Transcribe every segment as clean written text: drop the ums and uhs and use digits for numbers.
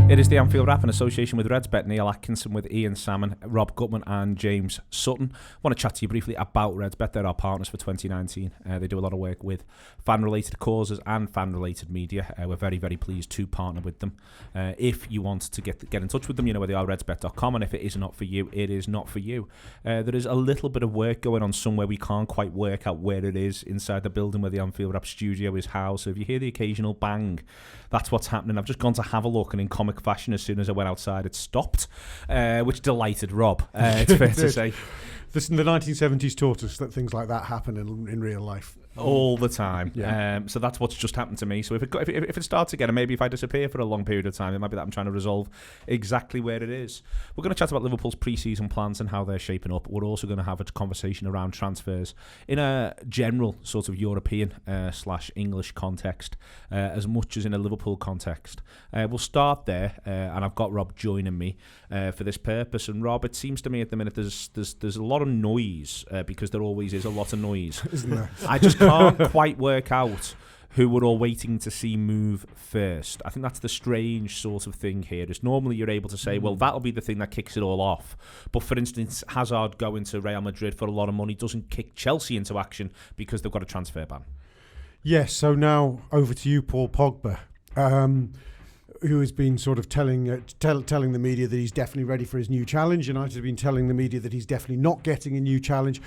It is the Anfield Wrap in association with RedsBet. Neil Atkinson with Ian Salmon, Rob Gutmann and James Sutton. I want to chat to you briefly about RedsBet. They're our partners for 2019. They do a lot of work with fan-related causes and fan-related media. We're very, very pleased to partner with them. If you want to get in touch with them, you know where they are, redsbet.com, and if it is not for you, it is not for you. There is a little bit of work going on somewhere. We can't quite work out where it is inside the building where the Anfield Wrap studio is housed. So if you hear the occasional bang, that's what's happening. I've just gone to have a look, and in comic fashion, as soon as I went outside, it stopped, which delighted Rob, it's fair to say. The 1970s taught us that things like that happen in real life. All the time. Yeah. So that's what's just happened to me. So if it starts again, and maybe if I disappear for a long period of time, it might be that I'm trying to resolve exactly where it is. We're going to chat about Liverpool's pre-season plans and how they're shaping up. We're also going to have a conversation around transfers in a general sort of European / English context, as much as in a Liverpool context. We'll start there, and I've got Rob joining me for this purpose. And Rob, it seems to me at the minute there's a lot of noise, because there always is a lot of noise. Isn't there? I just can't quite work out who we're all waiting to see move first. I think that's the strange sort of thing here. Is normally you're able to say, well, that'll be the thing that kicks it all off. But for instance, Hazard going to Real Madrid for a lot of money doesn't kick Chelsea into action because they've got a transfer ban. Yes, so now over to you, Paul Pogba, who has been sort of telling the media that he's definitely ready for his new challenge. United have been telling the media that he's definitely not getting a new challenge.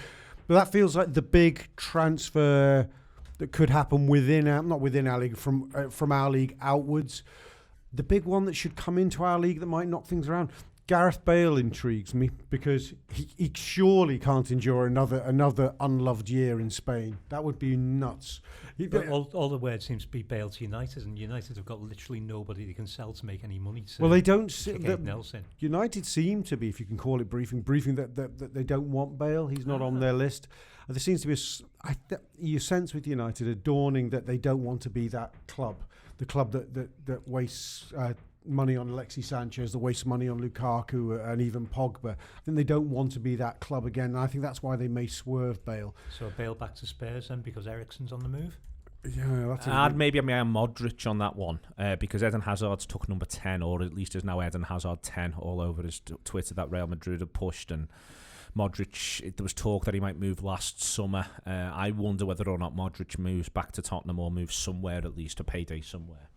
But that feels like the big transfer that could happen not within our league, from our league outwards. The big one that should come into our league that might knock things around. Gareth Bale intrigues me because he surely can't endure another unloved year in Spain. That would be nuts. All the word seems to be Bale to United, and United have got literally nobody they can sell to make any money. Well, they don't. Nelson. United seem to be, if you can call it briefing that they don't want Bale. He's not on their list. There seems to be you sense with United a dawning that they don't want to be that club, the club that wastes money on Alexis Sanchez, that wastes money on Lukaku and even Pogba. I think they don't want to be that club again. And I think that's why they may swerve Bale. So Bale back to Spurs then, because Eriksen's on the move? Yeah, I'd maybe Modric on that one, because Eden Hazard's took number 10, or at least is now Eden Hazard 10 all over his Twitter that Real Madrid have pushed. And Modric, there was talk that he might move last summer. I wonder whether or not Modric moves back to Tottenham or moves somewhere, at least a payday somewhere.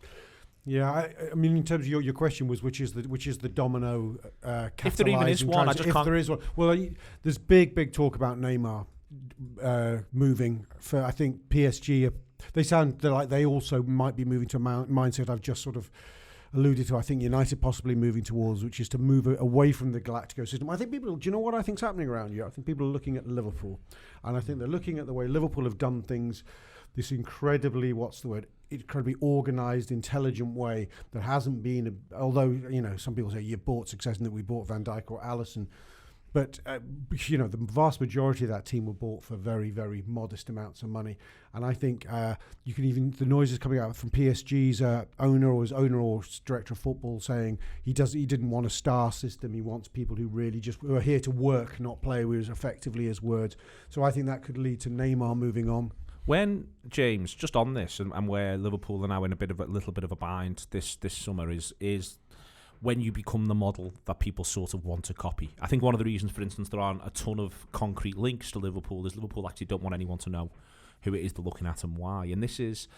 Yeah, I mean, in terms of your question was which is the domino if there even is one, there is one. Well, there's big talk about Neymar moving for. I think PSG. They sound like they also might be moving to a mindset I've just sort of alluded to. I think United possibly moving towards, which is to move away from the Galactico system. I think people. Do you know what I think's happening around here? I think people are looking at Liverpool, and I think they're looking at the way Liverpool have done things. This incredibly, incredibly organised, intelligent way that hasn't been, although, some people say you bought success and that we bought Van Dijk or Alisson, but, the vast majority of that team were bought for very, very modest amounts of money. And I think you can even, the noises coming out from PSG's owner or director of football saying he didn't want a star system. He wants people who really who are here to work, not play, was effectively his words. So I think that could lead to Neymar moving on. When, James, just on this, and where Liverpool are now in a little bit of a bind this summer is when you become the model that people sort of want to copy. I think one of the reasons, for instance, there aren't a ton of concrete links to Liverpool is Liverpool actually don't want anyone to know who it is they're looking at and why. And this is,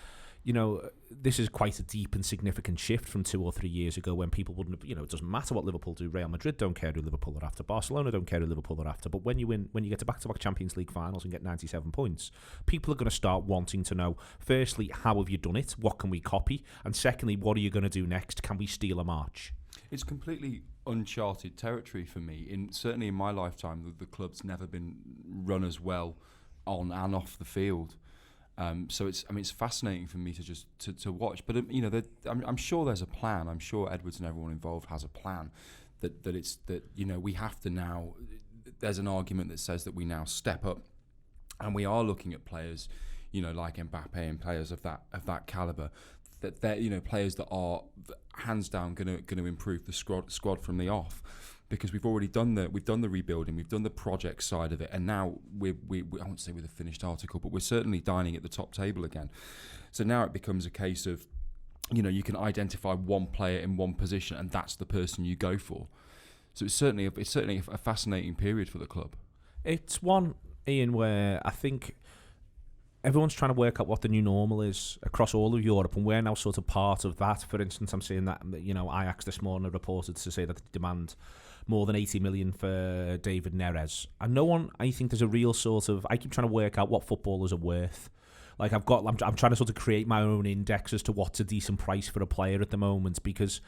this is quite a deep and significant shift from 2 or 3 years ago when people wouldn't have, it doesn't matter what Liverpool do. Real Madrid don't care who Liverpool are after. Barcelona don't care who Liverpool are after. But when you get to back-to-back Champions League finals and get 97 points, people are going to start wanting to know, firstly, how have you done it? What can we copy? And secondly, what are you going to do next? Can we steal a march? It's completely uncharted territory for me. Certainly in my lifetime, the club's never been run as well on and off the field. So it's fascinating for me to just to watch. But I'm sure there's a plan. I'm sure Edwards and everyone involved has a plan. That we have to now. There's an argument that says that we now step up, and we are looking at players, like Mbappe and players of that caliber. That they're players that are hands down going to improve the squad from the off, because we've already done the rebuilding, we've done the project side of it, and now we I won't say with a finished article, but we're certainly dining at the top table again. So now it becomes a case of you can identify one player in one position, and that's the person you go for. So it's certainly a fascinating period for the club. It's one, Ian, where I think everyone's trying to work out what the new normal is across all of Europe, and we're now sort of part of that. For instance, I'm seeing that Ajax this morning reported to say that they demand more than 80 million for David Neres, and I think there's a real sort of, I keep trying to work out what footballers are worth. Like I'm trying to sort of create my own index as to what's a decent price for a player at the moment, because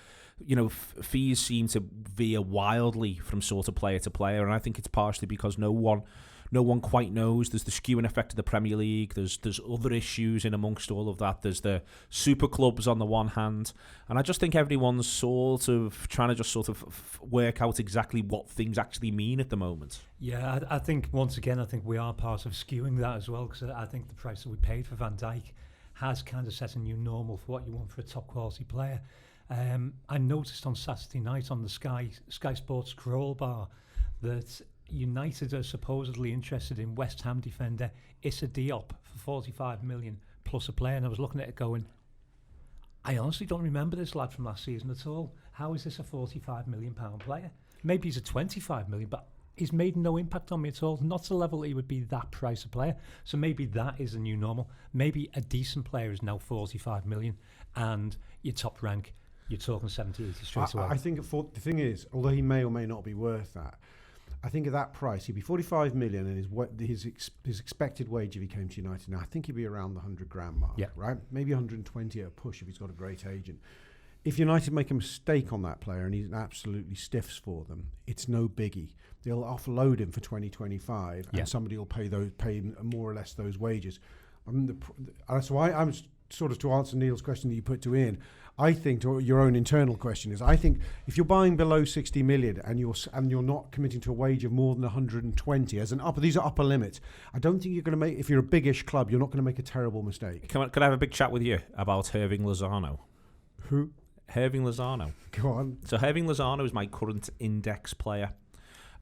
fees seem to veer wildly from sort of player to player, and I think it's partially because no one quite knows. There's the skewing effect of the Premier League. There's other issues in amongst all of that. There's the super clubs on the one hand, and I just think everyone's sort of trying to just sort of work out exactly what things actually mean at the moment. Yeah, I think once again, we are part of skewing that as well, because I think the price that we paid for Van Dijk has kind of set a new normal for what you want for a top quality player. I noticed on Saturday night on the Sky Sports scroll bar that United are supposedly interested in West Ham defender Issa Diop for 45 million plus a player, and I was looking at it going, I honestly don't remember this lad from last season at all. How is this a 45 million pound player? Maybe he's a 25 million, but he's made no impact on me at all. Not to the level he would be that price of player. So maybe that is a new normal. Maybe a decent player is now 45 million, and your top rank, you're talking 70, 80 straight away. I think the thing is, although he may or may not be worth that, I think at that price he'd be 45 million, and his expected wage if he came to United now, I think he'd be around the 100 grand mark, right? Maybe 120 at a push if he's got a great agent. If United make a mistake on that player and he absolutely stiffs for them, it's no biggie. They'll offload him for 2025, and somebody will pay more or less those wages. So I'm sort of, to answer Neil's question that you put to Ian, I think, to your own internal question is, I think if you're buying below 60 million and you're not committing to a wage of more than 120 as an upper, these are upper limits. I don't think you're going to make, if you're a biggish club, you're not going to make a terrible mistake. Could I have a big chat with you about Hirving Lozano? Who? Hirving Lozano. Go on. So Hirving Lozano is my current index player,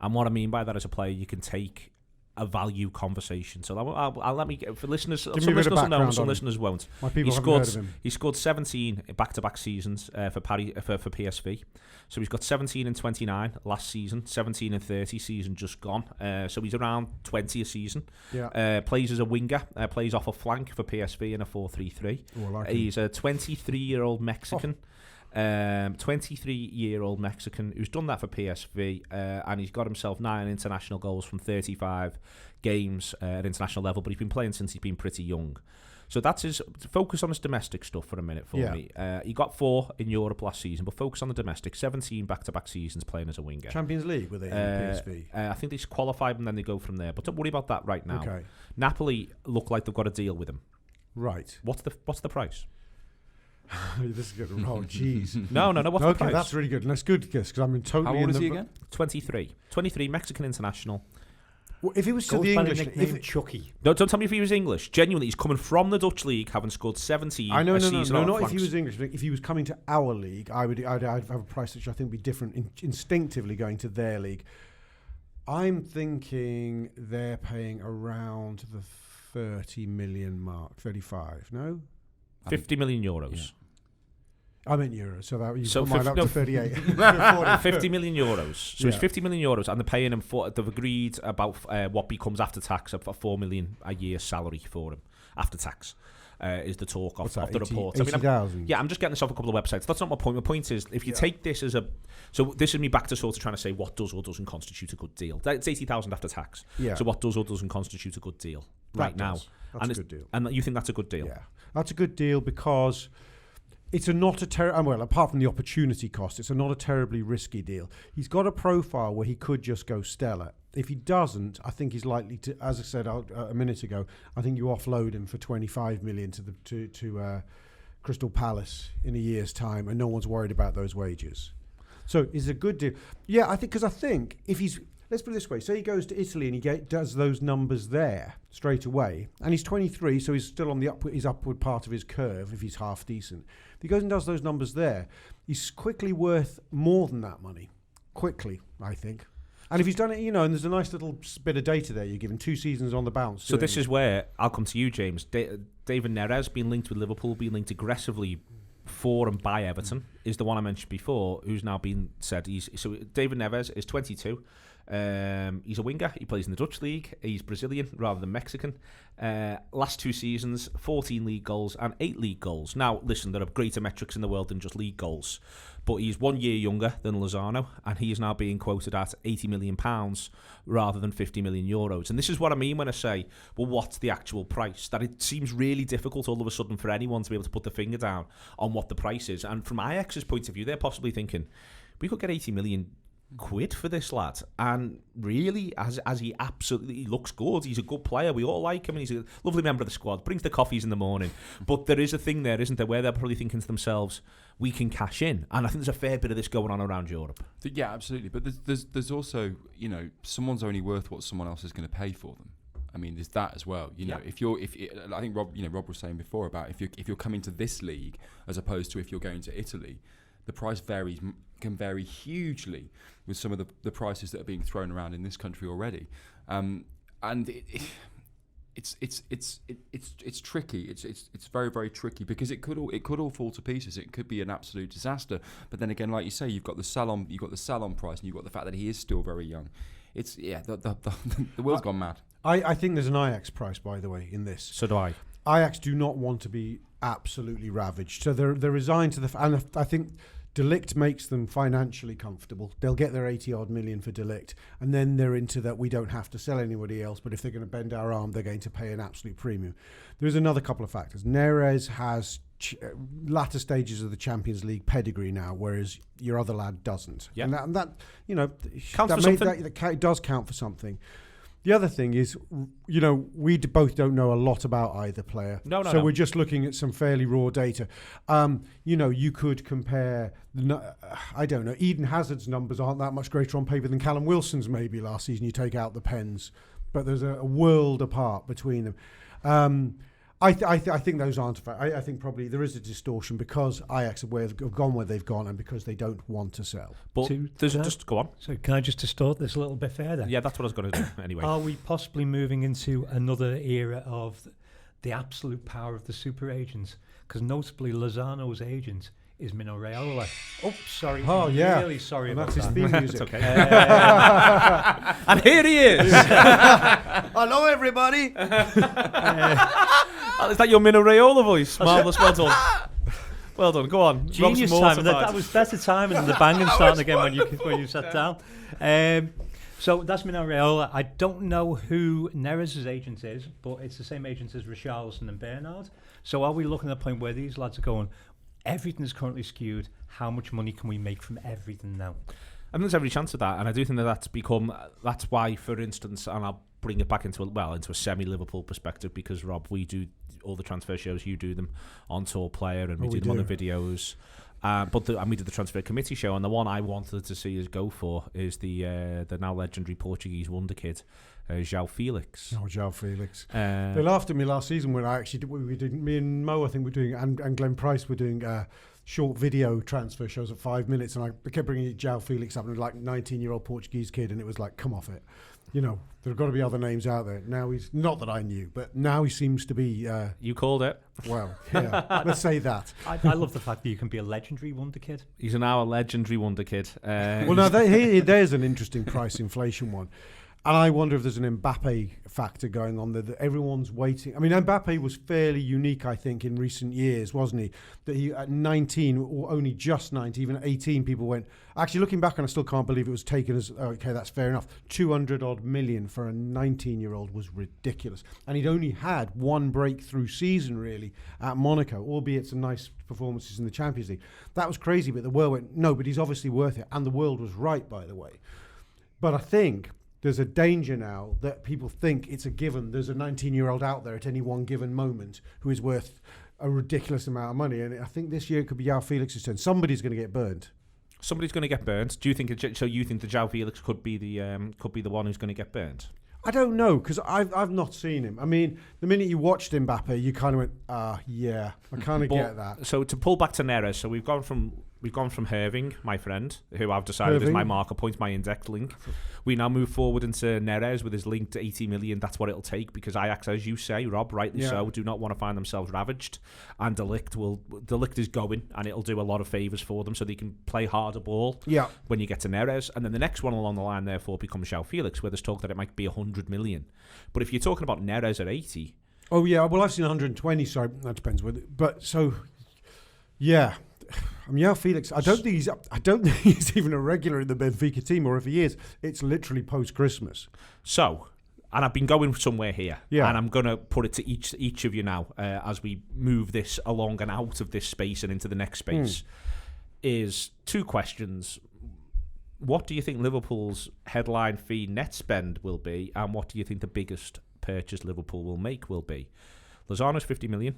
and what I mean by that is a player you can take a value conversation. So I'll let me get, for listeners, some listeners will know, some listeners won't. My people haven't heard of him. He scored 17 back-to-back seasons for PSV. So he's got 17 and 29 last season, 17 and 30 season just gone. So he's around 20 a season. Yeah. Plays as a winger, plays off a flank for PSV in a 4-3-3. He's a 23-year-old Mexican. 23-year-old Mexican who's done that for PSV, and he's got himself 9 international goals from 35 games at international level, but he's been playing since he's been pretty young. So that's his focus on his domestic stuff for a minute for me. He got 4 in Europe last season, but focus on the domestic. 17 back-to-back seasons playing as a winger. Champions League were they in PSV? I think they qualified and then they go from there, but don't worry about that right now. Okay. Napoli look like they've got a deal with him. Right. What's the price? This is good. Oh, jeez. No. What's the price? That's really good. And that's good, because I'm totally. How old is he again? 23, Mexican international. Well, if it was to Goes the by English, nickname Chucky. Don't tell me if he was English. Genuinely, he's coming from the Dutch league, having scored 17. I know, a season no, on not flanks. if he was English. But if he was coming to our league, I'd have a price which I think would be different. Instinctively going to their league, I'm thinking they're paying around the 30 million mark, 35. No. 50 million euros. Yeah. I meant euros, so that you So put mine up to 38. 50 million euros. So it's 50 million euros, and they're paying him for. They've agreed about what becomes after tax of 4 million a year salary for him after tax. Is the talk of the report. 80,000. I'm just getting this off a couple of websites. That's not my point. My point is, if you take this as a, so this is me back to sort of trying to say what does or doesn't constitute a good deal. It's 80,000 after tax. Yeah. So what does or doesn't constitute a good deal right now? That's a good deal. And you think that's a good deal? Yeah, that's a good deal because it's not a well, apart from the opportunity cost, it's not a terribly risky deal. He's got a profile where he could just go stellar. If he doesn't, I think he's likely to, as I said a minute ago, I think you offload him for 25 million to Crystal Palace in a year's time, and no one's worried about those wages. So it's a good deal. Yeah, I think if he's, let's put it this way, say he goes to Italy and he does those numbers there straight away, and he's 23, so he's still on his upward part of his curve if he's half decent. If he goes and does those numbers there, he's quickly worth more than that money. Quickly, I think. And if he's done it, and there's a nice little bit of data there you're given, 2 seasons on the bounce. So this is where I'll come to you, James. David Neres being linked with Liverpool, being linked aggressively for and by Everton is the one I mentioned before, who's now been said. David Neves is 22. He's a winger. He plays in the Dutch league. He's Brazilian rather than Mexican. Last 2 seasons, 14 league goals and 8 league goals. Now, listen, there are greater metrics in the world than just league goals, but he's 1 year younger than Lozano, and he is now being quoted at £80 million rather than €50 million. And this is what I mean when I say, well, what's the actual price? That it seems really difficult all of a sudden for anyone to be able to put the finger down on what the price is. And from Ajax's point of view, they're possibly thinking, we could get 80 million quid for this lad, and really, as he absolutely looks good, he's a good player, we all like him, and he's a lovely member of the squad, brings the coffees in the morning, but there is a thing there, isn't there, where they're probably thinking to themselves, we can cash in, and I think there's a fair bit of this going on around Europe. Yeah, absolutely, but there's also, you know, someone's only worth what someone else is going to pay for them. I mean, there's that as well. You know, I think Rob was saying before about if you're coming to this league as opposed to if you're going to Italy, the price can vary hugely with some of the prices that are being thrown around in this country already, and it's tricky. It's very, very tricky because it could all fall to pieces. It could be an absolute disaster. But then again, like you say, you've got the Salon price, and you've got the fact that he is still very young. The world's gone mad. I think there's an Ajax price, by the way, in this. So do I. Ajax do not want to be absolutely ravaged, so they're resigned to and I think De Ligt makes them financially comfortable. They'll get their 80-odd million for De Ligt, and then they're into that we don't have to sell anybody else, but if they're going to bend our arm, they're going to pay an absolute premium. There's another couple of factors. Neres has latter stages of the Champions League pedigree now, whereas your other lad doesn't. Yeah. And that you know, counts for something. That does count for something. The other thing is, you know, we both don't know a lot about either player. So we're just looking at some fairly raw data. You know, you could compare, I don't know, Eden Hazard's numbers aren't that much greater on paper than Callum Wilson's maybe last season. You take out the pens, but there's a world apart between them. I think those aren't fair. I think probably there is a distortion because Ajax have gone where they've gone and because they don't want to sell. But just go on. So can I just distort this a little bit further? Yeah, that's what I was going to do anyway. Are we possibly moving into another era of the absolute power of the super agents? Because notably Lozano's agent is Mino Raiola. Oh, sorry. Oh, yeah. Really sorry and about that's that. his theme music. Okay. And here he is. Hello, everybody. Is that your Mino Raiola voice? Marvellous, well done. Well done, go on. Genius timing. That was better timing than the banging starting again when you sat down. So that's Mino Raiola. I don't know who Neres' agent is, but it's the same agent as Richarlison and Bernard. So are we looking at a point where these lads are going, everything is currently skewed, how much money can we make from everything now? I think there's every chance of that, and I do think that's why, for instance, and I'll bring it back into a semi-Liverpool perspective, because Rob, we do all the transfer shows, you do them on Tour Player, and we do them on the videos. And we did the transfer committee show, and the one I wanted to see us go for is the now legendary Portuguese wonder kid, João Felix. Oh, João Felix. They laughed at me last season when I actually did. Me and Mo, I think, were doing, and Glenn Price were doing short video transfer shows at 5 minutes, and I kept bringing João Felix up, and like 19-year-old Portuguese kid, and it was like, come off it. You know, there have got to be other names out there. Now he's, not that I knew, but now he seems to be... you called it. Well, yeah, let's say that. I love the fact that you can be a legendary wonder kid. He's now a legendary wonder kid. Well, now, there's an interesting price inflation one. And I wonder if there's an Mbappe factor going on there, that everyone's waiting. I mean, Mbappe was fairly unique, I think, in recent years, wasn't he? That he, at 19, or only just 19, even at 18, people went... Actually, looking back, and I still can't believe it was taken as, okay, that's fair enough. 200-odd million for a 19-year-old was ridiculous. And he'd only had one breakthrough season, really, at Monaco, albeit some nice performances in the Champions League. That was crazy, but the world went, no, but he's obviously worth it. And the world was right, by the way. But I think... there's a danger now that people think it's a given. There's a 19-year-old out there at any one given moment who is worth a ridiculous amount of money. And I think this year it could be João Felix's turn. Somebody's going to get burned. Somebody's going to get burned. Do you think? So you think that João Felix could be the one who's going to get burned? I don't know, because I've not seen him. I mean, the minute you watched Mbappe, you kind of went, yeah, I kind of get that. So to pull back to Neres, so we've We've gone from Irving, my friend, who I've decided is my marker point, my index link. We now move forward into Neres with his link to 80 million. That's what it'll take because Ajax, as you say, Rob, rightly so, do not want to find themselves ravaged. And De Ligt is going, and it'll do a lot of favours for them so they can play harder ball when you get to Neres. And then the next one along the line, therefore, becomes João Felix, where there's talk that it might be 100 million. But if you're talking about Neres at 80... Oh, yeah, well, I've seen 120, so that depends with it. But, so, yeah... I mean, Felix, I don't think he's even a regular in the Benfica team, or if he is, it's literally post-Christmas. So, and I've been going somewhere here, and I'm going to put it to each of you now as we move this along and out of this space and into the next space, is 2 questions. What do you think Liverpool's headline fee net spend will be, and what do you think the biggest purchase Liverpool will make will be? Lozano's 50 million.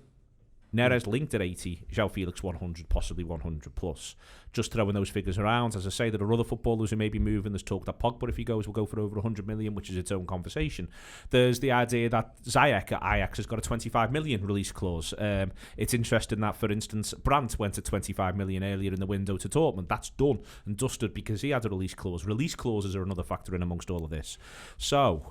Neres linked at 80, João Felix 100, possibly 100 plus. Just throwing those figures around. As I say, there are other footballers who may be moving. There's talk that Pogba, if he goes, will go for over 100 million, which is its own conversation. There's the idea that Ziyech at Ajax has got a 25 million release clause. It's interesting that, for instance, Brandt went at 25 million earlier in the window to Dortmund. That's done and dusted because he had a release clause. Release clauses are another factor in amongst all of this. So,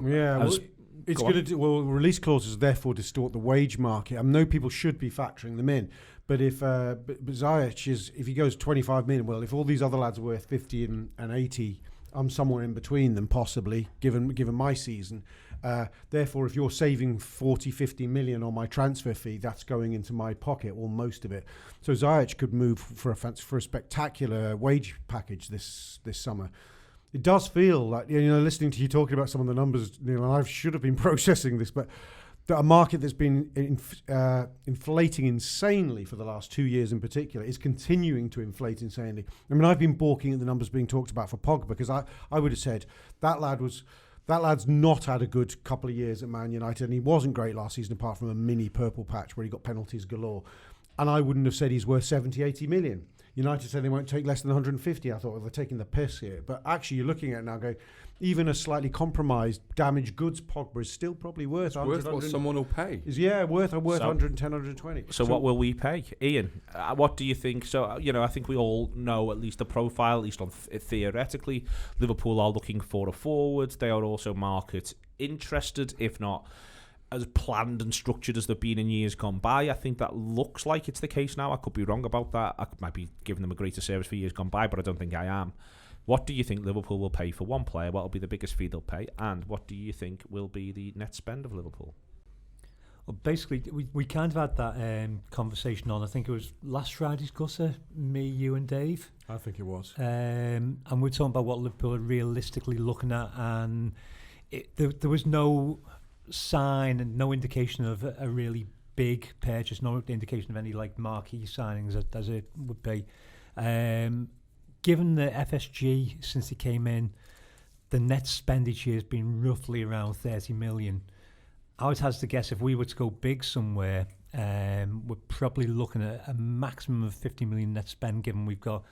it's going to release clauses therefore distort the wage market. I know people should be factoring them in, but if Ziyech if he goes 25 million, well, if all these other lads are worth 50 and 80, I'm somewhere in between them possibly, given my season. Therefore, if you're saving 40, 50 million on my transfer fee, that's going into my pocket, or most of it. So Ziyech could move for a spectacular wage package this summer. It does feel like, listening to you talking about some of the numbers, Neil, and I should have been processing this, but a market that's been inflating insanely for the last 2 years in particular is continuing to inflate insanely. I mean, I've been balking at the numbers being talked about for Pogba because I would have said that lad's not had a good couple of years at Man United, and he wasn't great last season apart from a mini purple patch where he got penalties galore. And I wouldn't have said he's worth 70, 80 million. United said they won't take less than 150. I thought, well, they're taking the piss here. But actually, you're looking at it now going, even a slightly compromised, damaged goods Pogba is still probably worth 100. Worth what someone will pay. Worth 110, 120. So what will we pay? Ian, what do you think? So, I think we all know at least the profile, at least on theoretically. Liverpool are looking for a forward. They are also market interested, if not as planned and structured as they've been in years gone by. I think that looks like it's the case now. I could be wrong about that. I might be giving them a greater service for years gone by, but I don't think I am. What do you think Liverpool will pay for one player? What will be the biggest fee they'll pay? And what do you think will be the net spend of Liverpool? Well, basically, we kind of had that conversation on, I think it was last Friday's Gusser, me, you and Dave. I think it was. And we're talking about what Liverpool are realistically looking at, and there was no sign and no indication of a really big purchase, no indication of any like marquee signings as it would be. Given the FSG since he came in, the net spend each year has been roughly around 30 million. I would have to guess if we were to go big somewhere, we're probably looking at a maximum of 50 million net spend, given we've got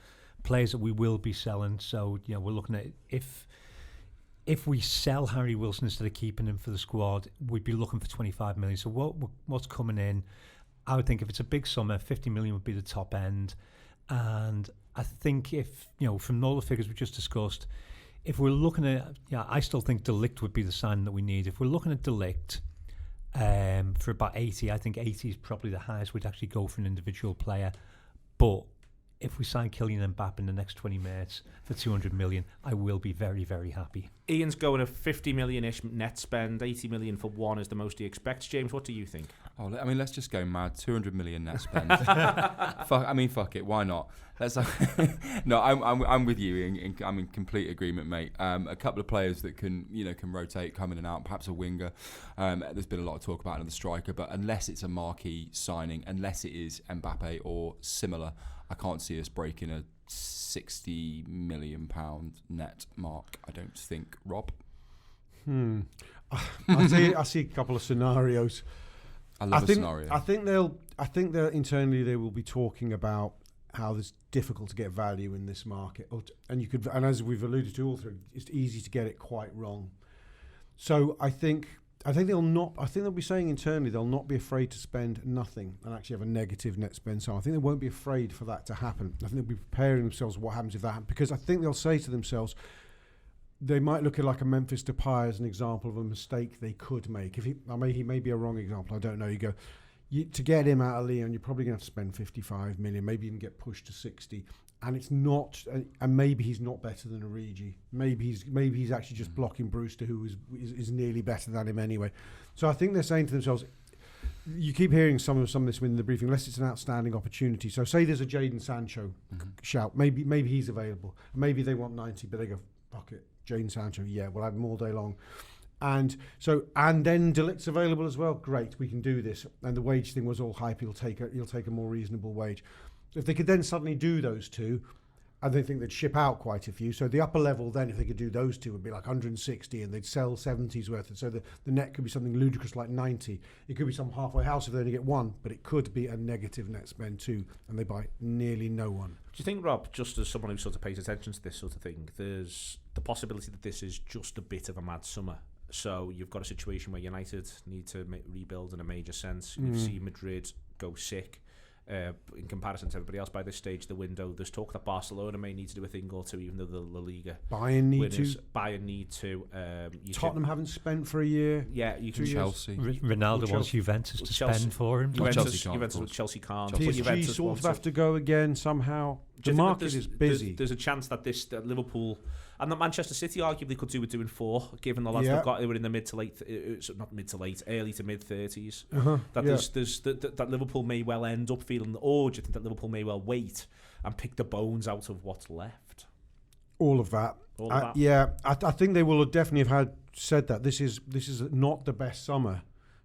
players that we will be selling. So we're looking at if we sell Harry Wilson instead of keeping him for the squad, we'd be looking for 25 million. So what's coming in, I would think if it's a big summer, 50 million would be the top end. And I think if, from all the figures we just discussed, if we're looking at, I still think De Ligt would be the sign that we need. If we're looking at De Ligt for about 80, I think 80 is probably the highest we'd actually go for an individual player. But if we sign Kylian Mbappe in the next 20 minutes for 200 million, I will be very, very happy. Ian's going a 50 million-ish net spend. 80 million for one is the most he expects. James, what do you think? Oh, I mean, let's just go mad. 200 million net spend. Fuck it. Why not? No, I'm with you. I'm in complete agreement, mate. A couple of players that can rotate, come in and out. Perhaps a winger. There's been a lot of talk about another striker, but unless it's a marquee signing, unless it is Mbappe or similar, I can't see us breaking a £60 million net mark, I don't think. Rob? I see a couple of scenarios. I love a scenario. I think they'll internally they will be talking about how it's difficult to get value in this market, and as we've alluded to all through, it's easy to get it quite wrong. So I think I think they'll be saying internally they'll not be afraid to spend nothing and actually have a negative net spend. So I think they won't be afraid for that to happen. I think they'll be preparing themselves what happens if that happens, because I think they'll say to themselves, they might look at like a Memphis Depay as an example of a mistake they could make. He may be a wrong example, I don't know. You go, to get him out of Lyon, you're probably going to have to spend 55 million, maybe even get pushed to 60. And it's not, and maybe he's not better than Origi. Maybe he's actually just blocking Brewster, who is nearly better than him anyway. So I think they're saying to themselves, you keep hearing some of this within the briefing, unless it's an outstanding opportunity. So say there's a Jadon Sancho shout, maybe he's available. Maybe they want 90, but they go, fuck it, Jadon Sancho, yeah, we'll have him all day long. And then De Ligt's available as well. Great, we can do this. And the wage thing was all hype. He'll take a more reasonable wage. If they could then suddenly do those two, I don't think they'd ship out quite a few. So the upper level then, if they could do those two, would be like 160, and they'd sell 70's worth. And so the net could be something ludicrous like 90. It could be some halfway house if they only get one, but it could be a negative net spend too, and they buy nearly no one. Do you think, Rob, just as someone who sort of pays attention to this sort of thing, there's the possibility that this is just a bit of a mad summer? So you've got a situation where United need to rebuild in a major sense. You've seen Madrid go sick. In comparison to everybody else by this stage of the window, there's talk that Barcelona may need to do a thing or two, even though the La Liga Bayern need to. Tottenham haven't spent for a year. Yeah, you can. Chelsea. Ronaldo wants Juventus to spend for him. Juventus can't. PSG sort of have to go again somehow. The market is busy. There's a chance that Liverpool and that Manchester City arguably could do with doing 4, given the lads they've got who were in the early to mid 30s. That Liverpool may well end up feeling. Or do you think that Liverpool may well wait and pick the bones out of what's left? All of that. Yeah, I think they will definitely have said that this is not the best summer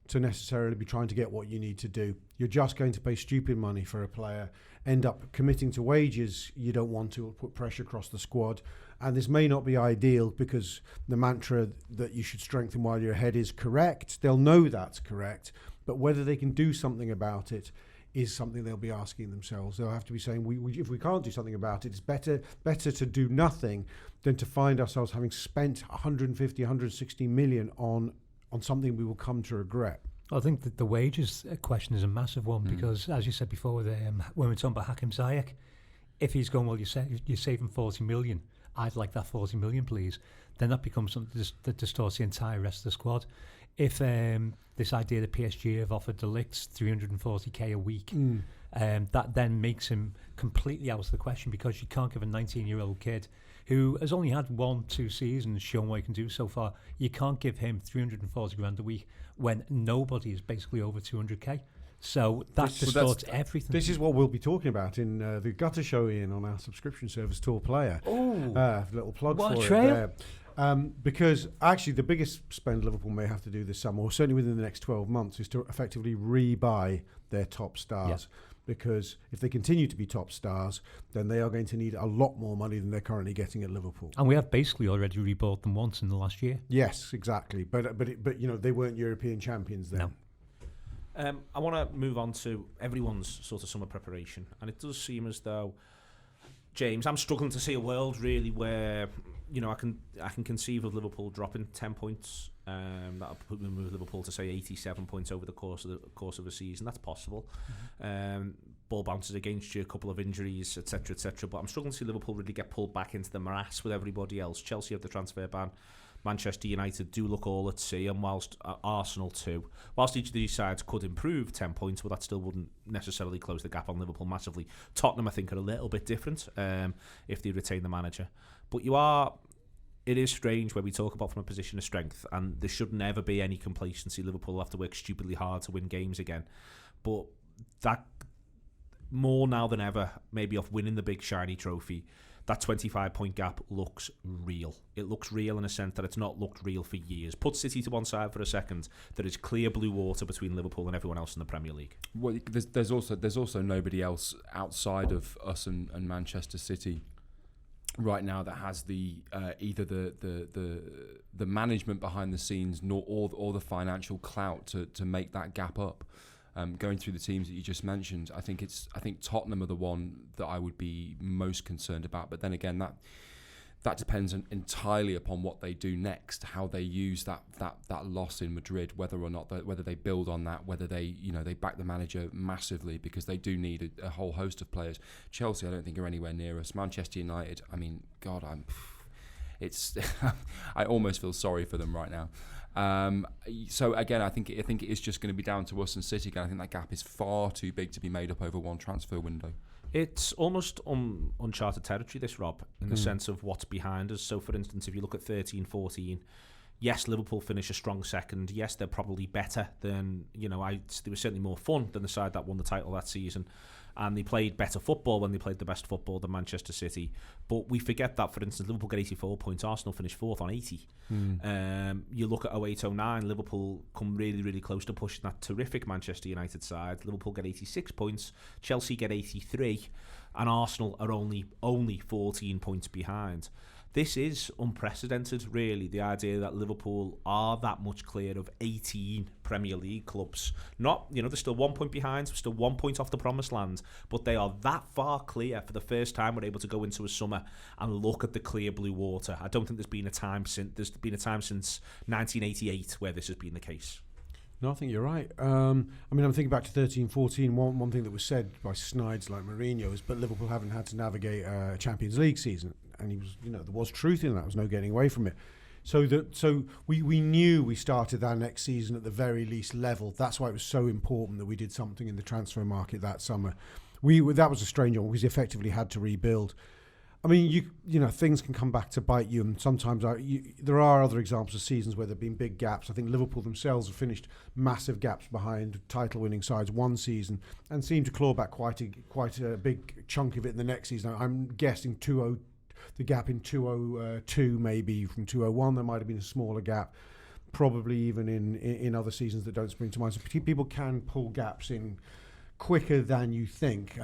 to necessarily be trying to get what you need to do. You're just going to pay stupid money for a player, end up committing to wages you don't want to, put pressure across the squad. And this may not be ideal, because the mantra that you should strengthen while you're ahead is correct. They'll know that's correct, but whether they can do something about it is something they'll be asking themselves. They'll have to be saying, if we can't do something about it, it's better to do nothing than to find ourselves having spent 150, 160 million on something we will come to regret. I think that the wages question is a massive one, because, as you said before, when we're talking about Hakim Ziyech, if he's going, well, you're saving 40 million, I'd like that 40 million, please, then that becomes something that distorts the entire rest of the squad. If this idea that PSG have offered De Ligt 340k a week, that then makes him completely out of the question, because you can't give a 19-year-old kid who has only had 1-2 seasons shown what he can do so far, you can't give him 340 grand a week when nobody is basically over 200k. So that distorts everything. This is what we'll be talking about in the Gutter Show, Ian, on our subscription service, Tour Player. Oh, little plug for it there. Because actually the biggest spend Liverpool may have to do this summer, or certainly within the next 12 months, is to effectively rebuy their top stars. Yeah. Because if they continue to be top stars, then they are going to need a lot more money than they're currently getting at Liverpool. And we have basically already rebought them once in the last year. Yes, exactly. But they weren't European champions then. No. I want to move on to everyone's sort of summer preparation, and it does seem as though, James, I'm struggling to see a world really where I can conceive of Liverpool dropping 10 points. That'll move Liverpool to say 87 points over the course of a season. That's possible. Ball bounces against you, a couple of injuries, etc., etc. But I'm struggling to see Liverpool really get pulled back into the morass with everybody else. Chelsea have the transfer ban. Manchester United do look all at sea, and whilst Arsenal too. Whilst each of these sides could improve 10 points, well, that still wouldn't necessarily close the gap on Liverpool massively. Tottenham, I think, are a little bit different if they retain the manager. But it is strange where we talk about from a position of strength, and there should never be any complacency. Liverpool have to work stupidly hard to win games again. But that, more now than ever, maybe off winning the big shiny trophy, that 25-point gap looks real. It looks real in a sense that it's not looked real for years. Put City to one side for a second. There is clear blue water between Liverpool and everyone else in the Premier League. Well, there's also nobody else outside of us and Manchester City right now that has the either the management behind the scenes or the financial clout to make that gap up. Going through the teams that you just mentioned, I think Tottenham are the one that I would be most concerned about. But then again, that depends entirely upon what they do next, how they use that loss in Madrid, whether or not whether they build on that, whether they they back the manager massively, because they do need a whole host of players. Chelsea, I don't think, are anywhere near us. Manchester United, I mean, God, it's I almost feel sorry for them right now. So again, I think it is just going to be down to us and City again. I think that gap is far too big to be made up over one transfer window. It's almost uncharted territory, this, Rob, in the sense of what's behind us. So, for instance, if you look at 13-14, yes, Liverpool finish a strong second. Yes, they're probably better than, they were certainly more fun than the side that won the title that season. And they played better football when they played the best football than Manchester City. But we forget that, for instance, Liverpool get 84 points, Arsenal finished 4th on 80. You look at 08-09, Liverpool come really, really close to pushing that terrific Manchester United side. Liverpool get 86 points, Chelsea get 83, and Arsenal are only 14 points behind. This is unprecedented, really, the idea that Liverpool are that much clear of 18 Premier League clubs. Not, they're still 1 point behind, still 1 point off the promised land, but they are that far clear. For the first time, we're able to go into a summer and look at the clear blue water. I don't think there's been a time since 1988 where this has been the case. No, I think you're right. I'm thinking back to 13-14. One thing that was said by snides like Mourinho is, but Liverpool haven't had to navigate a Champions League season. And he was, there was truth in that. There was no getting away from it. So we knew we started that next season at the very least level. That's why it was so important that we did something in the transfer market that summer. That was a strange one because we effectively had to rebuild. I mean, things can come back to bite you, and sometimes there are other examples of seasons where there have been big gaps. I think Liverpool themselves have finished massive gaps behind title-winning sides one season and seemed to claw back quite a big chunk of it in the next season. I'm guessing the gap in 2002, maybe from 2001, there might have been a smaller gap, probably even in other seasons that don't spring to mind. So people can pull gaps in quicker than you think.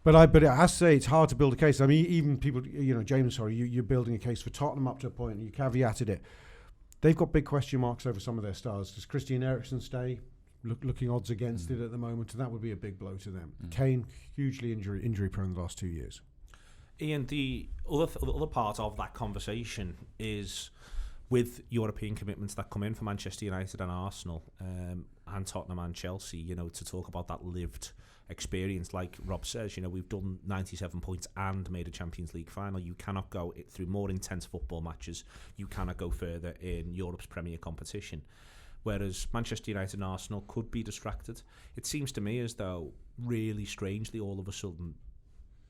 But I have to say, it's hard to build a case. I mean, even people, James, you're building a case for Tottenham up to a point, and you caveated it. They've got big question marks over some of their stars. Does Christian Eriksen stay? Looking odds against it at the moment, and that would be a big blow to them. Kane, hugely injury prone the last 2 years. Ian, the other part of that conversation is with European commitments that come in for Manchester United and Arsenal and Tottenham and Chelsea, to talk about that lived experience. Like Rob says, we've done 97 points and made a Champions League final. You cannot go through more intense football matches. You cannot go further in Europe's premier competition. Whereas Manchester United and Arsenal could be distracted. It seems to me as though, really strangely, all of a sudden,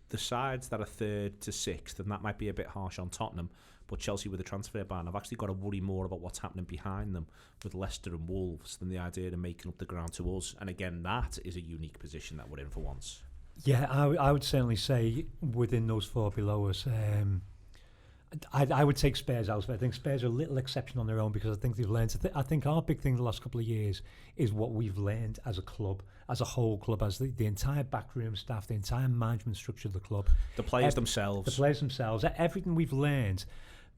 the sides that are 3rd to 6th, and that might be a bit harsh on Tottenham, but Chelsea with a transfer ban, I've actually got to worry more about what's happening behind them with Leicester and Wolves than the idea of making up the ground to us. And again, that is a unique position that we're in for once. Yeah, I would certainly say within those 4 below us, I would take Spurs out. I think Spurs are a little exception on their own because I think they've learned. I think our big thing the last couple of years is what we've learned as a club, as a whole club, as the entire backroom staff, the entire management structure of the club. The players themselves. Everything we've learned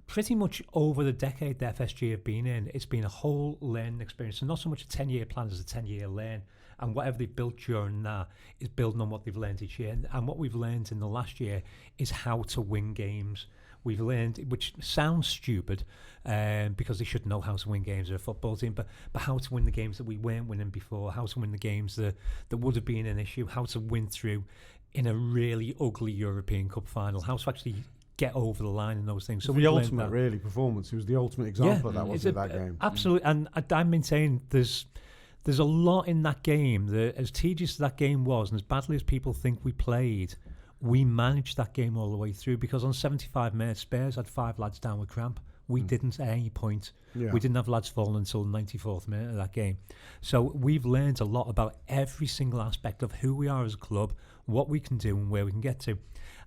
pretty much over the decade the FSG have been in, it's been a whole learning experience. So not so much a 10-year plan as a 10-year learn. And whatever they've built during that is building on what they've learned each year. And what we've learned in the last year is how to win games. We've learned, which sounds stupid, because they should know how to win games as a football team, but how to win the games that we weren't winning before, how to win the games that would have been an issue, how to win through in a really ugly European Cup final, how to actually get over the line in those things. So the ultimate really performance. It was the ultimate example of that, wasn't it, that game? Absolutely, and I maintain there's a lot in that game that, as tedious as that game was, and as badly as people think we played, we managed that game all the way through, because on 75 minutes, Spurs had 5 lads down with cramp. We didn't at any point. Yeah. We didn't have lads falling until the 94th minute of that game. So we've learned a lot about every single aspect of who we are as a club, what we can do and where we can get to.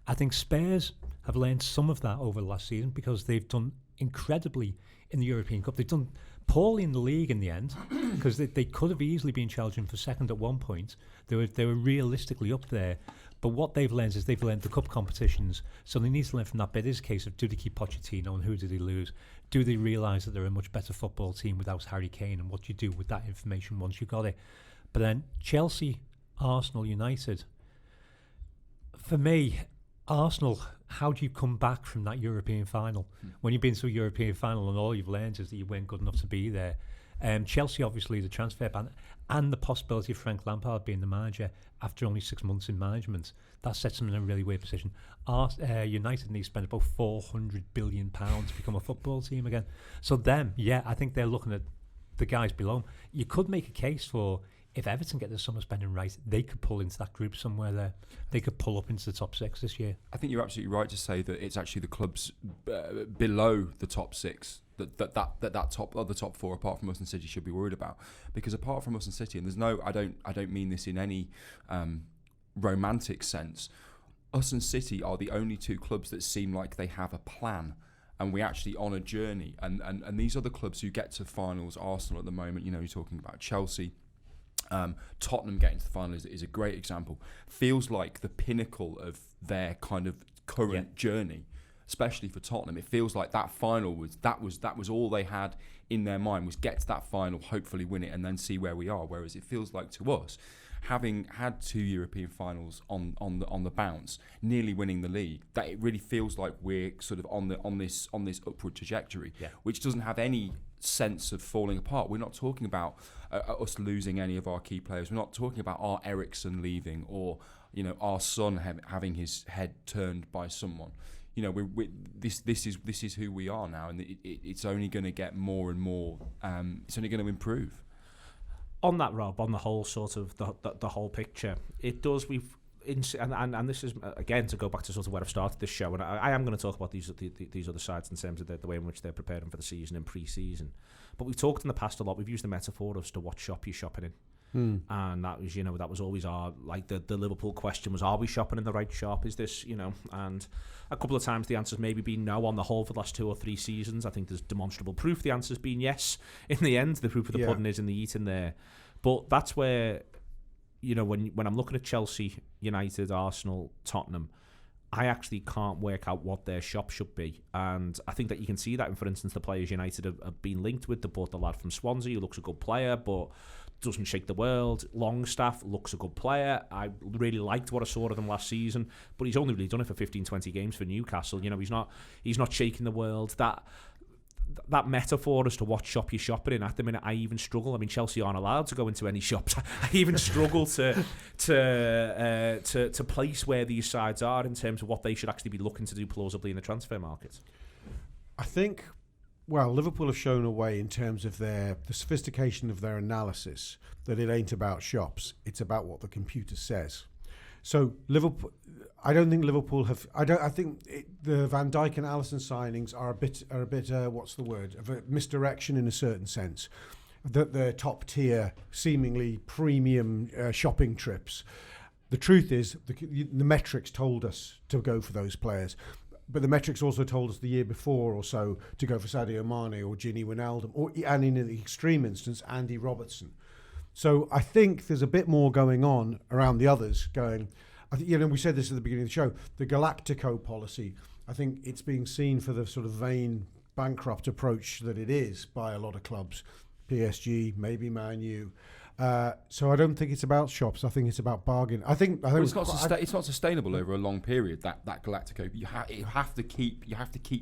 I think Spurs have learned some of that over the last season because they've done incredibly in the European Cup. They've done poorly in the league in the end because they could have easily been challenging for second at one point. They were realistically up there. But what they've learned is they've learned the cup competitions, so they need to learn from that. But it is a case of, do they keep Pochettino and who do they lose? Do they realise that they're a much better football team without Harry Kane, and what do you do with that information once you got it? But then Chelsea, Arsenal, United, for me, Arsenal, how do you come back from that European final? When you've been to a European final and all you've learned is that you weren't good enough to be there. Chelsea, obviously, the transfer ban and the possibility of Frank Lampard being the manager after only 6 months in management, that sets them in a really weird position. United need to spend about £400 billion to become a football team again. So I think they're looking at the guys below them. You could make a case for, if Everton get their summer spending right, they could pull into that group somewhere there. They could pull up into the top 6 this year. I think you're absolutely right to say that it's actually the clubs below the top 6 that top of the top 4, apart from us and City, should be worried about. Because apart from us and City, and there's no, I don't mean this in any romantic sense, us and City are the only 2 clubs that seem like they have a plan. And we're actually on a journey. And these are the clubs who get to finals. Arsenal at the moment, you're talking about Chelsea. Tottenham getting to the final is a great example. Feels like the pinnacle of their kind of current journey, especially for Tottenham. It feels like that final was all they had in their mind, was get to that final, hopefully win it, and then see where we are. Whereas it feels like to us, having had 2 European finals on the bounce, nearly winning the league, that it really feels like we're sort of on this upward trajectory, which doesn't have any sense of falling apart. We're not talking about us losing any of our key players. We're not talking about our Eriksen leaving, or our son having his head turned by someone. This is who we are now, and it's only going to get more and more. It's only going to improve. On that, Rob, on the whole sort of the whole picture, it does. And this is again to go back to sort of where I've started this show, and I am going to talk about these other sides in terms of the way in which they're preparing for the season and pre-season. But we've talked in the past a lot. We've used the metaphor as to what shop you're shopping in. And that was, that was always our, like the Liverpool question was, are we shopping in the right shop? Is this, and a couple of times the answer's maybe been no on the whole for the last 2 or 3 seasons. I think there's demonstrable proof the answer's been yes. In the end, the proof of the pudding is in the eating there. But that's where, when I'm looking at Chelsea, United, Arsenal, Tottenham, I actually can't work out what their shop should be. And I think that you can see that in, for instance, the players United have been linked with. They bought the lad from Swansea who looks a good player, but doesn't shake the world. Longstaff looks a good player. I really liked what I saw of him last season, but he's only really done it for 15-20 games for Newcastle. He's not shaking the world. That metaphor as to what shop you're shopping in, at the minute I even struggle. I mean, Chelsea aren't allowed to go into any shops. I even struggle to place where these sides are in terms of what they should actually be looking to do plausibly in the transfer market. I think, Liverpool have shown a way in terms of the sophistication of their analysis, that it ain't about shops, it's about what the computer says. So Liverpool, I don't think Liverpool have. I think the Van Dijk and Alisson signings are a bit. What's the word? Of a misdirection in a certain sense. That they're top tier, seemingly premium shopping trips. The truth is, the metrics told us to go for those players, but the metrics also told us the year before or so to go for Sadio Mane or Gini Wijnaldum, and in the extreme instance, Andy Robertson. So I think there's a bit more going on around the others going. I think, we said this at the beginning of the show, the Galactico policy, I think it's being seen for the sort of vain, bankrupt approach that it is by a lot of clubs, PSG, maybe Man U. So I don't think it's about shops. I think it's about bargain. I think it's not sustainable over a long period. That Galactico, you have to keep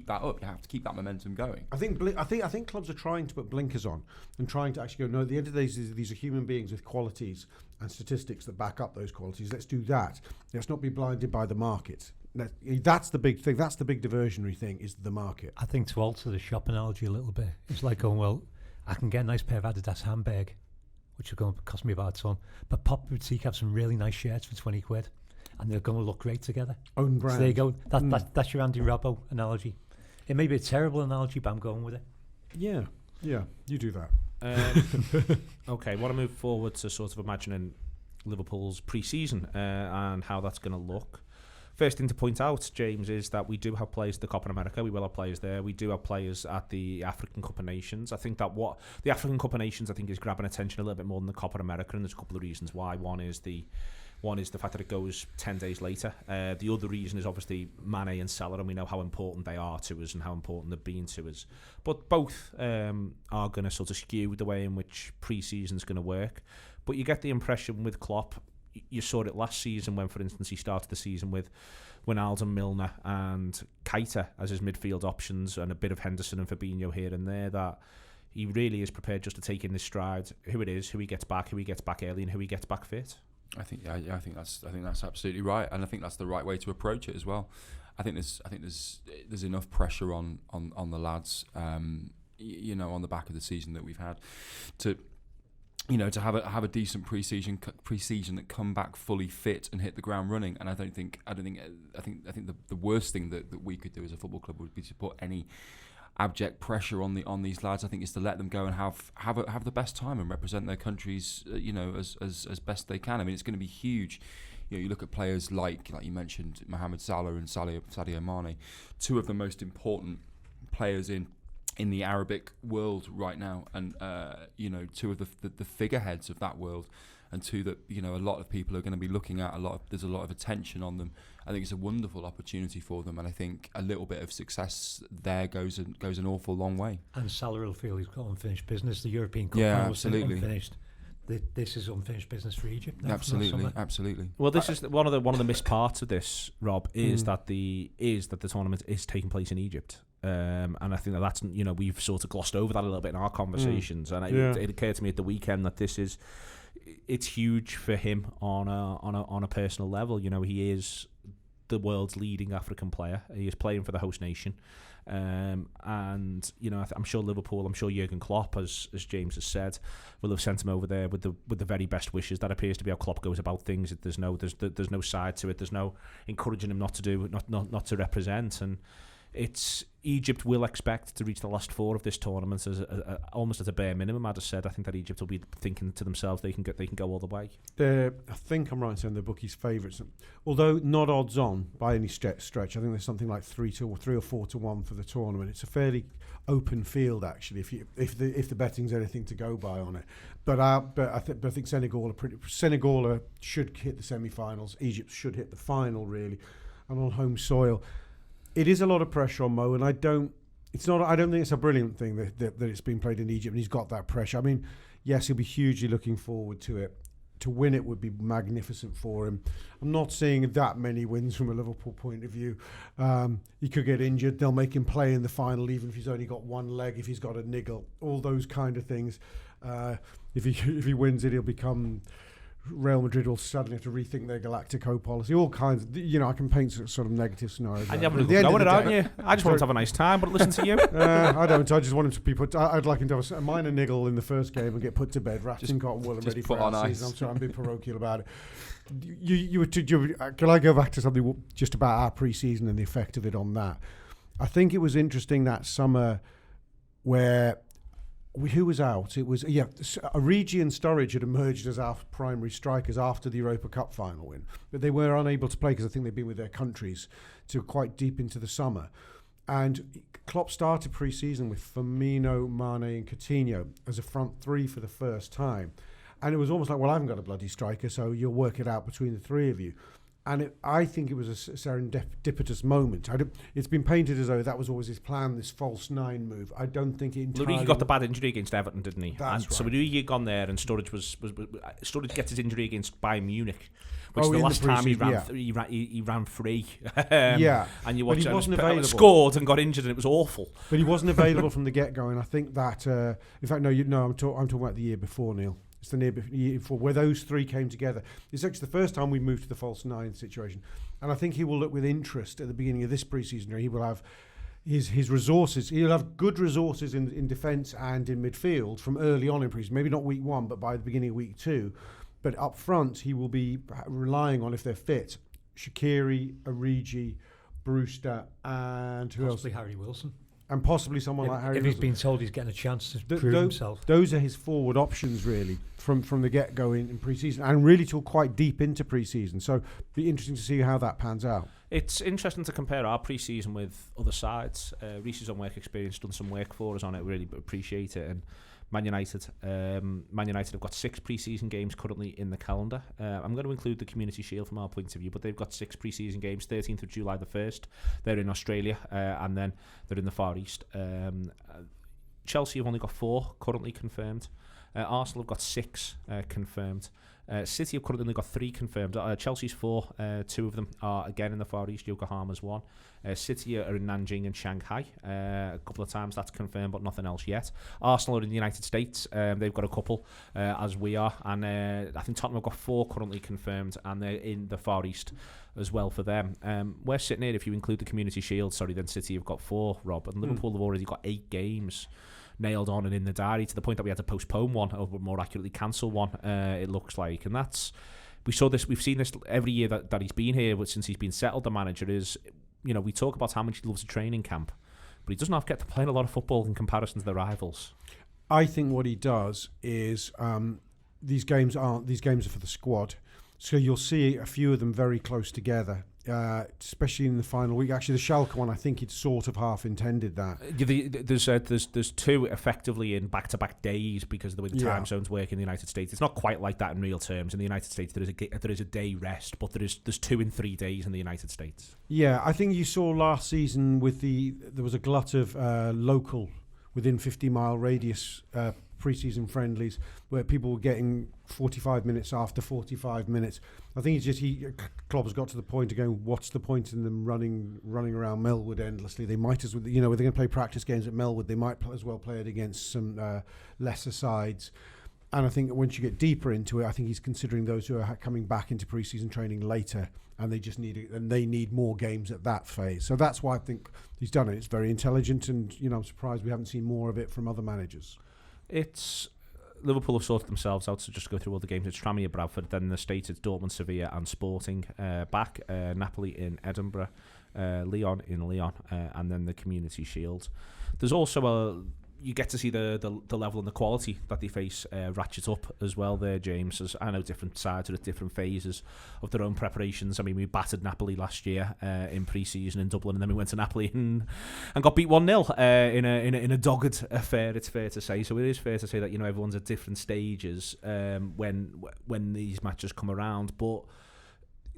that up. You have to keep that momentum going. I think clubs are trying to put blinkers on and trying to actually go, no, at the end of the day, these are human beings with qualities and statistics that back up those qualities. Let's do that. Let's not be blinded by the market. That's the big thing. That's the big diversionary thing, is the market. I think, to alter the shop analogy a little bit, it's like going, I can get a nice pair of Adidas handbag, which are going to cost me about a ton, but Pop Boutique have some really nice shirts for 20 quid, and they're going to look great together. Own brand. So there you go. That's your Andy Robbo analogy. It may be a terrible analogy, but I'm going with it. Yeah, you do that. Okay, I want to move forward to sort of imagining Liverpool's pre-season and how that's going to look. First thing to point out, James, is that we do have players at the Copa America. We will have players there. We do have players at the African Cup of Nations. I think that what the African Cup of Nations, I think, is grabbing attention a little bit more than the Copa America, and there's a couple of reasons why. One is the fact that it goes 10 days later. The other reason is obviously Mane and Salah, and we know how important they are to us and how important they've been to us. But both are going to sort of skew the way in which pre-season's going to work. But you get the impression with Klopp, you saw it last season when, for instance, he started the season with Wijnaldum, Milner and Keita as his midfield options, and a bit of Henderson and Fabinho here and there, that he really is prepared just to take in this stride, who it is, who he gets back early, and who he gets back fit. I think that's absolutely right, and I think that's the right way to approach it as well. I think there's enough pressure on the lads, on the back of the season that we've had, to have a decent pre-season that come back fully fit and hit the ground running. And I think the worst thing that we could do as a football club would be to put any abject pressure on these lads. I think is to let them go and have the best time and represent their countries, as best they can. I mean, it's going to be huge. You look at players like you mentioned, Mohamed Salah and Sadio Mane, two of the most important players in the Arabic world right now, and two of the figureheads of that world, and two that a lot of people are going to be looking at. There's a lot of attention on them. I think it's a wonderful opportunity for them, and I think a little bit of success there goes an awful long way. And Salah will feel he's got unfinished business. The European Cup final was unfinished. This is unfinished business for Egypt. Absolutely. Well, this is one of the missed parts of this, Rob, is that the tournament is taking place in Egypt. And I think that's we've sort of glossed over that a little bit in our conversations, and it occurred to me at the weekend that it's huge for him on a personal level. He is the world's leading African player. He is playing for the host nation, and I'm sure Liverpool, I'm sure Jurgen Klopp, as James has said, will have sent him over there with the very best wishes. That appears to be how Klopp goes about things. There's no side to it. There's no encouraging him not to represent. And Egypt will expect to reach the last four of this tournament as almost at a bare minimum. I'd have said I think that Egypt will be thinking to themselves they can go all the way. I think I'm right in saying the bookies' favourites, although not odds on by any stretch. I think there's something like 3 or 4 to 1 for the tournament. It's a fairly open field actually, if the betting's anything to go by on it. But I think Senegal should hit the semi-finals. Egypt should hit the final really, and on home soil. It is a lot of pressure on Mo, and I don't think it's a brilliant thing that it's been played in Egypt and he's got that pressure. I mean, yes, he'll be hugely looking forward to it. To win it would be magnificent for him. I'm not seeing that many wins from a Liverpool point of view. He could get injured. They'll make him play in the final, even if he's only got one leg, if he's got a niggle, all those kind of things. If he wins it, he'll become... Real Madrid will suddenly have to rethink their Galactico policy. All kinds of, I can paint sort of negative scenarios. And you haven't know it, aren't you? I just want to have a nice time, but listen to you. I don't. I just want him to be put. I'd like him to have a minor niggle in the first game and get put to bed, wrapped in cotton wool and ready for our season. I'm sorry, I'm being parochial about it. Can I go back to something just about our pre-season and the effect of it on that? I think it was interesting that summer where. Who was out? It was Origi and Sturridge had emerged as our primary strikers after the Europa Cup final win, but they were unable to play because I think they'd been with their countries to quite deep into the summer. And Klopp started pre-season with Firmino, Mane and Coutinho as a front three for the first time, and it was almost like, well, I haven't got a bloody striker, so you'll work it out between the three of you. And I think it was a serendipitous moment. It's been painted as though that was always his plan, this false nine move. I don't think it entirely... Origi got the bad injury against Everton, didn't he? That's right. So Origi had gone there, and Sturridge gets his injury against Bayern Munich, which is the last time he ran free. And you watch it, scored and got injured, and it was awful. But he wasn't available from the get-go, and I think that... in fact, I'm talking about the year before, Neil. It's the year before, where those three came together. It's actually the first time we moved to the false nine situation. And I think he will look with interest at the beginning of this pre-season. He will have his resources. He'll have good resources in defence and in midfield from early on in pre-season. Maybe not week 1, but by the beginning of week 2. But up front, he will be relying on, if they're fit, Shaqiri, Origi, Brewster, and who else? Possibly Harry Wilson. And possibly someone like Harry Wilson. If he's been told he's getting a chance to prove himself. Those are his forward options, really, from the get-go in pre-season, and really till quite deep into pre-season. So it'll be interesting to see how that pans out. It's interesting to compare our pre-season with other sides. Reece's on work experience done some work for us on it. Really appreciate it. And Man United have got 6 pre-season games currently in the calendar. I'm going to include the Community Shield from our point of view, but they've got 6 pre-season games. 13th of July the 1st, they're in Australia, and then they're in the Far East. Chelsea have only got 4 currently confirmed. Arsenal have got 6 confirmed. City have currently only got 3 confirmed. Chelsea's 4. 2 of them are again in the Far East. Yokohama's 1. City are in Nanjing and Shanghai. A couple of times that's confirmed, but nothing else yet. Arsenal are in the United States. They've got a couple, as we are. And I think Tottenham have got 4 currently confirmed, and they're in the Far East as well for them. We're sitting here, if you include the Community Shield, then City have got 4, Rob. And Liverpool have already got 8 games nailed on and in the diary, to the point that we had to postpone one, or more accurately cancel one, it looks like. And that's, we've seen this every year that he's been here, since he's been settled, the manager is, we talk about how much he loves a training camp, but he doesn't have to get to playing a lot of football in comparison to the rivals. I think what he does is, these games are for the squad, so you'll see a few of them very close together, especially in the final week. Actually, the Schalke one, I think it's sort of half intended that. There's 2 effectively in back-to-back days because of the way the time zones work in the United States. It's not quite like that in real terms. In the United States, there is a day rest, but there's 2 in 3 days in the United States. Yeah, I think you saw last season there was a glut of local within 50-mile radius pre-season friendlies where people were getting 45 minutes after 45 minutes. I think it's just Klopp has got to the point of going, what's the point in them running around Melwood endlessly? They might as well, they're going to play practice games at Melwood, they might as well play it against some lesser sides. And I think once you get deeper into it, I think he's considering those who are coming back into pre-season training later, and they need more games at that phase. So that's why I think he's done it. It's very intelligent, and I'm surprised we haven't seen more of it from other managers. It's Liverpool have sorted themselves out, so just go through all the games. It's Tranmere, Bradford, then in the States it's Dortmund, Sevilla and Sporting back, Napoli in Edinburgh, Lyon in Lyon, and then the Community Shield. There's also you get to see the level and the quality that they face ratchet up as well there, James. As I know different sides are at different phases of their own preparations. I mean, we battered Napoli last year in pre-season in Dublin, and then we went to Napoli and got beat 1-0 in a dogged affair, it's fair to say. So it is fair to say that everyone's at different stages when these matches come around. But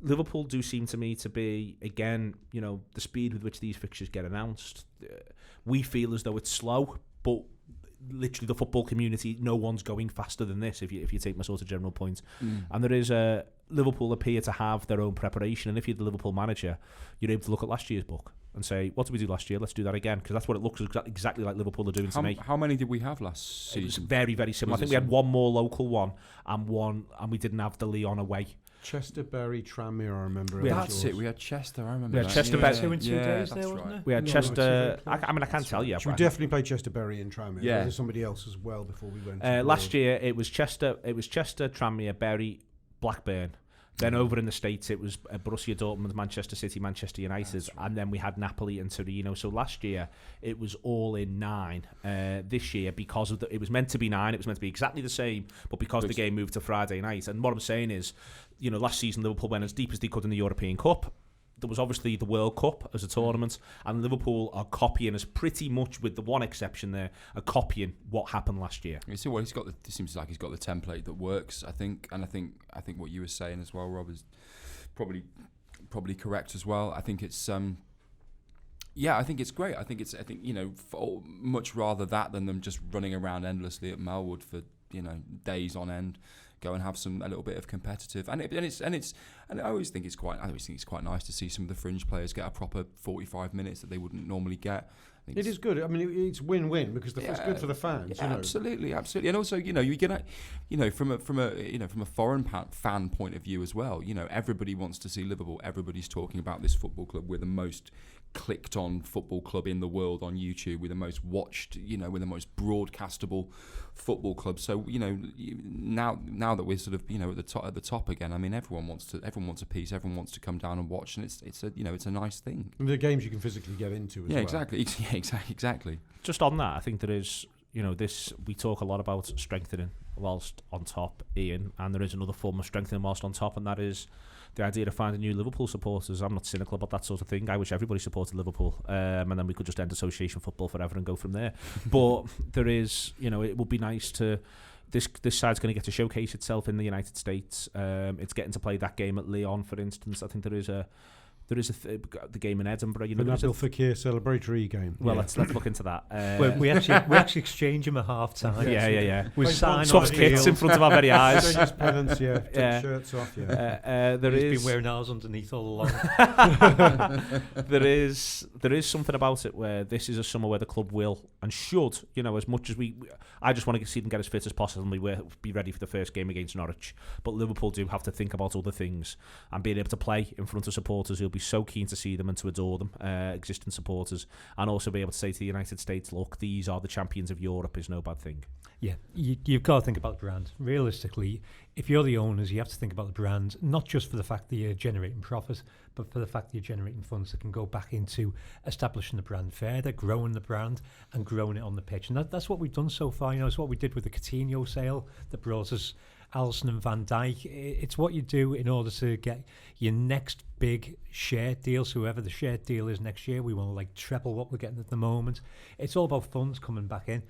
Liverpool do seem to me to be, again, the speed with which these fixtures get announced. We feel as though it's slow, but literally the football community, no one's going faster than this, if you take my sort of general point. And there is Liverpool appear to have their own preparation, and if you're the Liverpool manager, you're able to look at last year's book and say, what did we do last year? Let's do that again, because that's what it looks exactly like Liverpool are doing to me. How many did we have last season? It was very, very similar. I think we had one more local one, and we didn't have the Lyon away. Chester, Bury, Tranmere, I remember. That's it. We had Chester. I remember. We had Chester, Bury. 2 in 2 days there, wasn't it? We had Chester. I can't tell you. We definitely played Chester, Bury, and Tranmere. Yeah. There's somebody else as well before we went. Last year it was Chester, Tranmere, Bury, Blackburn. Then over in the States it was Borussia Dortmund, Manchester City, Manchester United, and then we had Napoli and Torino. So last year it was all in 9. This year, because of it was meant to be 9, it was meant to be exactly the same, but because the game moved to Friday night. And what I'm saying is, last season Liverpool went as deep as they could in the European Cup. There was obviously the World Cup as a tournament, and Liverpool are copying us pretty much, with the one exception there, are copying what happened last year. You see, it seems like he's got the template that works, I think, and I think what you were saying as well, Rob, is probably correct as well. I think it's I think it's great. I think much rather that than them just running around endlessly at Melwood for days on end. Go and have a little bit of competitive, and I always think it's quite nice to see some of the fringe players get a proper 45 minutes that they wouldn't normally get. It is good. I mean, it's win-win because it's good for the fans. Yeah, absolutely, and also you get from a foreign fan point of view as well. Everybody wants to see Liverpool. Everybody's talking about this football club. We're the most clicked on football club in the world on YouTube. We're the most watched, we're the most broadcastable football club. So now that we're sort of at the top again, I mean everyone wants a piece. Everyone wants to come down and watch, and it's a nice thing. And the games you can physically get into as well. Exactly. Just on that, I think there is we talk a lot about strengthening whilst on top, Ian, and there is another form of strengthening whilst on top, and that is the idea of finding new Liverpool supporters. I'm not cynical about that sort of thing. I wish everybody supported Liverpool, and then we could just end association football forever and go from there. But there is, it would be nice to. This side's going to get to showcase itself in the United States. It's getting to play that game at Lyon, for instance. I think there is There is the game in Edinburgh. The Nabil Fekir celebratory game. Well, let's look into that. We actually exchange them at half time. Yeah. We sign swaps kits in front of our very eyes. Pennants, take shirts off. There He's been wearing ours underneath all along. There is something about it where this is a summer where the club will and should, as much as I just want to see them get as fit as possible and be ready for the first game against Norwich. But Liverpool do have to think about other things, and being able to play in front of supporters who'll be so keen to see them and to adore them, existing supporters, and also be able to say to the United States, look, these are the champions of Europe, is no bad thing. Yeah, you've got to think about the brand. Realistically, if you're the owners, you have to think about the brand, not just for the fact that you're generating profit, but for the fact that you're generating funds that can go back into establishing the brand further, growing the brand and growing it on the pitch. And that's what we've done so far. It's what we did with the Coutinho sale that brought us Alisson and Van Dijk. It's what you do in order to get your next big shared deal. So whoever the shared deal is next year, we want to treble what we're getting at the moment. It's all about funds coming back in.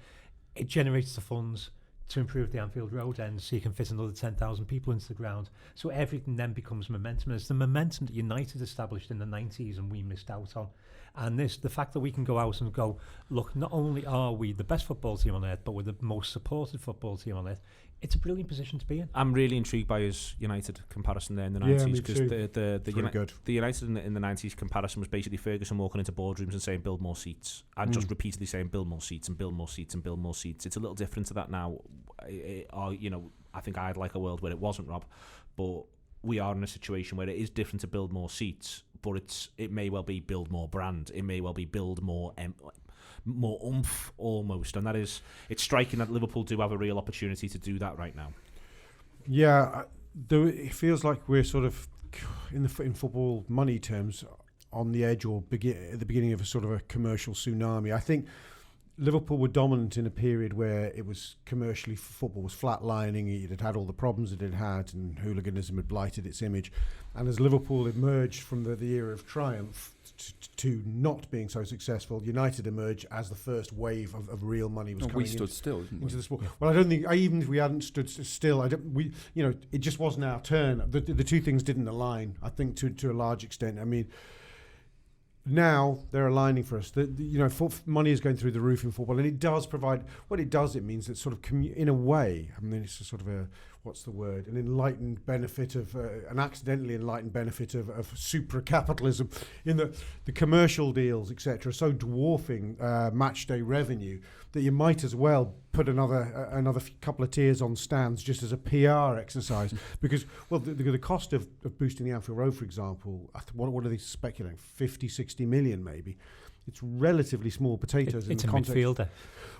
It generates the funds to improve the Anfield Road end so you can fit another 10,000 people into the ground. So everything then becomes momentum. It's the momentum that United established in the 90s and we missed out on. And the fact that we can go out and go, look, not only are we the best football team on earth, but we're the most supported football team on earth. It's a brilliant position to be in. I'm really intrigued by his United comparison there in the 90s, because the United in the 90s comparison was basically Ferguson walking into boardrooms and saying build more seats, and just repeatedly saying build more seats and build more seats and build more seats. It's a little different to that now. I think I'd like a world where it wasn't, Rob, but we are in a situation where it is different to build more seats, but it may well be build more brand. It may well be build more oomph almost, and it's striking that Liverpool do have a real opportunity to do that right now. Yeah, it feels like we're sort of in football money terms on the edge or at the beginning of a sort of a commercial tsunami. I think Liverpool were dominant in a period where it was commercially, football was flatlining. It had all the problems that it had, and hooliganism had blighted its image. And as Liverpool emerged from the era of triumph to not being so successful, United emerged as the first wave of real money was coming. We stood still, didn't we? Into the sport. Well, I don't think, even if we hadn't stood still, it just wasn't our turn. The two things didn't align, I think, to a large extent. I mean, now they're aligning for us. Money is going through the roof in football, and it does provide. What it does, it means that sort of in a way. I mean, it's a sort of an enlightened benefit of an accidentally enlightened benefit of supra-capitalism, in that the commercial deals, etc., are so dwarfing match day revenue that you might as well put another couple of tiers on stands just as a PR exercise. Because, well, the cost of boosting the Anfield Road, for example, what are they speculating? 50, 60 million maybe. It's relatively small potatoes in the context. It's a midfielder.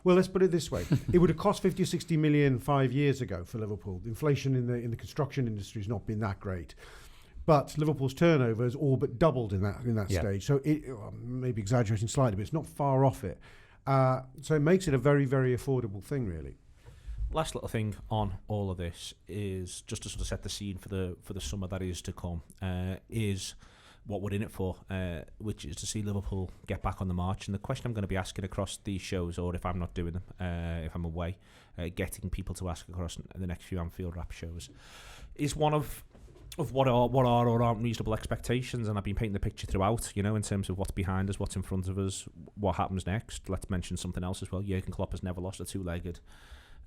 Well, let's put it this way. It would have cost 50 or 60 million 5 years ago for Liverpool. Inflation in the construction industry has not been that great. But Liverpool's turnover has all but doubled in that stage. So maybe exaggerating slightly, but it's not far off it. So it makes it a very, very affordable thing, really. Last little thing on all of this is just to sort of set the scene for the summer that is to come, is what we're in it for, which is to see Liverpool get back on the march. And the question I'm going to be asking across these shows, or if I'm not doing them, if I'm away, getting people to ask across the next few Anfield Wrap shows, is one of what are or aren't reasonable expectations. And I've been painting the picture throughout, in terms of what's behind us, what's in front of us, what happens next. Let's mention something else as well. Jurgen Klopp has never lost a two-legged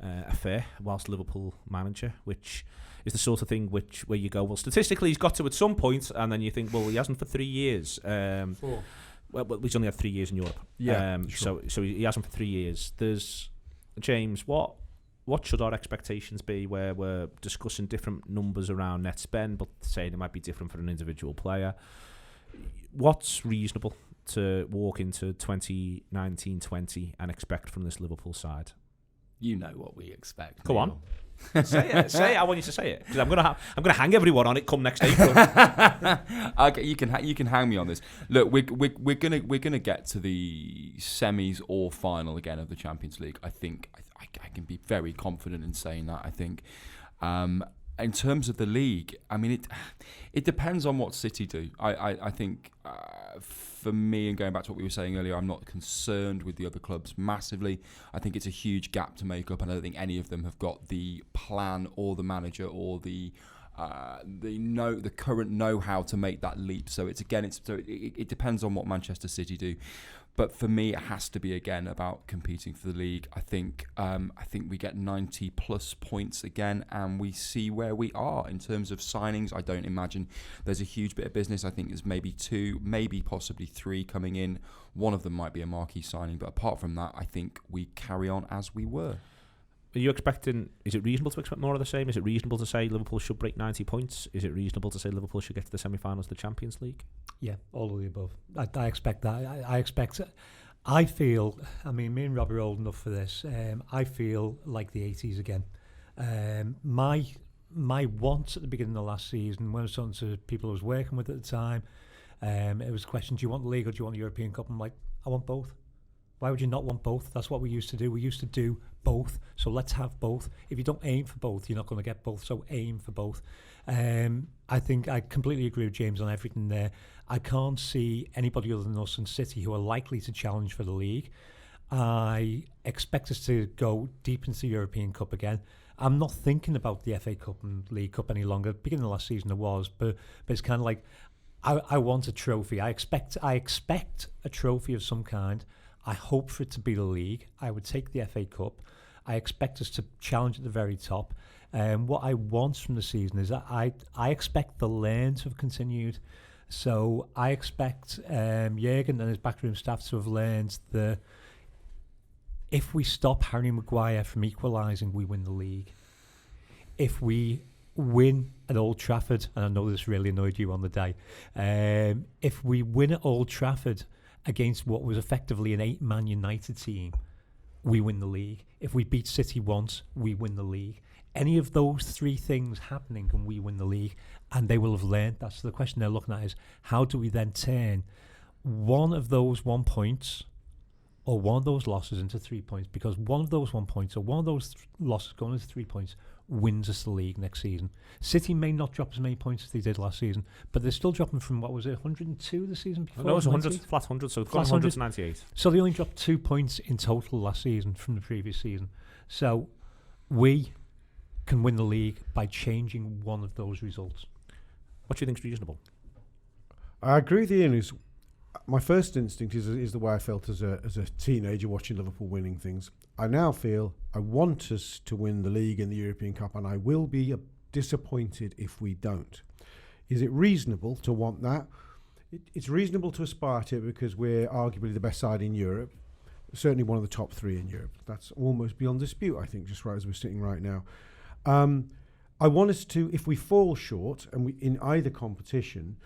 affair whilst Liverpool manager, which is the sort of thing where you go, well, statistically he's got to at some point, and then you think, well, he hasn't for 3 years. 4. Well, he's only had 3 years in Europe. Yeah, sure. So he hasn't for 3 years. There's James, what should our expectations be, where we're discussing different numbers around net spend, but saying it might be different for an individual player? What's reasonable to walk into 2019-20 and expect from this Liverpool side? You know what we expect. Go on. Say it. I want you to say it, because I'm gonna hang everyone on it come next April. Okay, you can hang me on this. Look, we're gonna get to the semis or final again of the Champions League. I think I can be very confident in saying that. I think. In terms of the league, I mean, it depends on what City do. I think for me, and going back to what we were saying earlier, I'm not concerned with the other clubs massively. I think it's a huge gap to make up, and I don't think any of them have got the plan or the manager or the the current know-how to make that leap. So it depends on what Manchester City do. But for me, it has to be again about competing for the league. I think we get 90 plus points again, and we see where we are in terms of signings. I don't imagine there's a huge bit of business. I think there's maybe 2, maybe possibly 3 coming in. One of them might be a marquee signing, but apart from that, I think we carry on as we were. Are you expecting, is it reasonable to expect more of the same? Is it reasonable to say Liverpool should break 90 points? Is it reasonable to say Liverpool should get to the semi-finals of the Champions League? Yeah, all of the above. I expect that. I feel, I mean, me and Rob are old enough for this. I feel like the 80s again. My want at the beginning of last season, when I was talking to people I was working with at the time, it was a question, do you want the league or do you want the European Cup? I'm like, I want both. Why would you not want both? That's what we used to do. We used to do both. So let's have both. If you don't aim for both, you're not going to get both. So aim for both. I think I completely agree with James on everything there. I can't see anybody other than us and City who are likely to challenge for the league. I expect us to go deep into the European Cup again. I'm not thinking about the FA Cup and League Cup any longer. Beginning of last season it was, but it's kind of like I want a trophy. I expect a trophy of some kind. I hope for it to be the league. I would take the FA Cup. I expect us to challenge at the very top. What I want from the season is that I expect the lane to have continued. So I expect Jurgen and his backroom staff to have learned that if we stop Harry Maguire from equalising, we win the league. If we win at Old Trafford, and I know this really annoyed you on the day, if we win at Old Trafford against what was effectively an 8-man United team, we win the league. If we beat City once, we win the league. Any of those 3 things happening and we win the league, and they will have learned. That's the question they're looking at, is how do we then turn one of those 1 points or one of those losses into 3 points? Because one of those 1 points or one of those losses going into 3 points wins us the league next season. City may not drop as many points as they did last season, but they're still dropping from, what was it, 102 the season before? No, it was 100, flat 100, so flat 100 to 98. So they only dropped 2 points in total last season from the previous season. So we can win the league by changing one of those results. What do you think is reasonable? I agree with Ian. My first instinct is the way I felt as a teenager watching Liverpool winning things. I now feel I want us to win the league and the European Cup, and I will be disappointed if we don't. Is it reasonable to want that? It's reasonable to aspire to it because we're arguably the best side in Europe, certainly one of the top 3 in Europe. That's almost beyond dispute, I think, just right as we're sitting right now. I want us to, if we fall short, and we in either competition,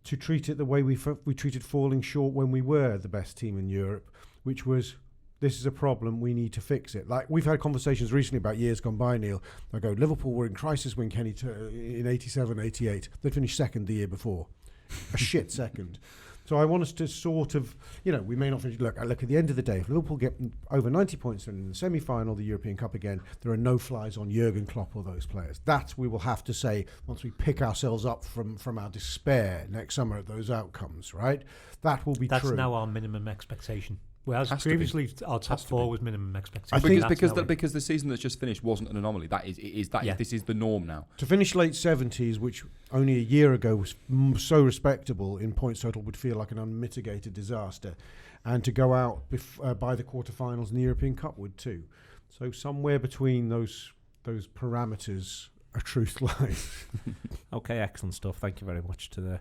to treat it the way we treated falling short when we were the best team in Europe, which was, this is a problem, we need to fix it. Like, we've had conversations recently about years gone by, Neil. I go, Liverpool were in crisis when Kenny in 87, 88. They finished second the year before. A shit second. So I want us to sort of, we may not finish. Look, at the end of the day, if Liverpool get over 90 points in the semi-final, the European Cup again, there are no flies on Jurgen Klopp or those players. That we will have to say once we pick ourselves up from our despair next summer at those outcomes, right? That will be true. That's now our minimum expectation. Whereas previously our top 4 was minimum expectation. Because the season that's just finished wasn't an anomaly. This is the norm now. To finish late 70s, which only a year ago was so respectable in points total, would feel like an unmitigated disaster, and to go out by the quarterfinals in the European Cup would too. So somewhere between those parameters, a truth lies. Okay, excellent stuff. Thank you very much to the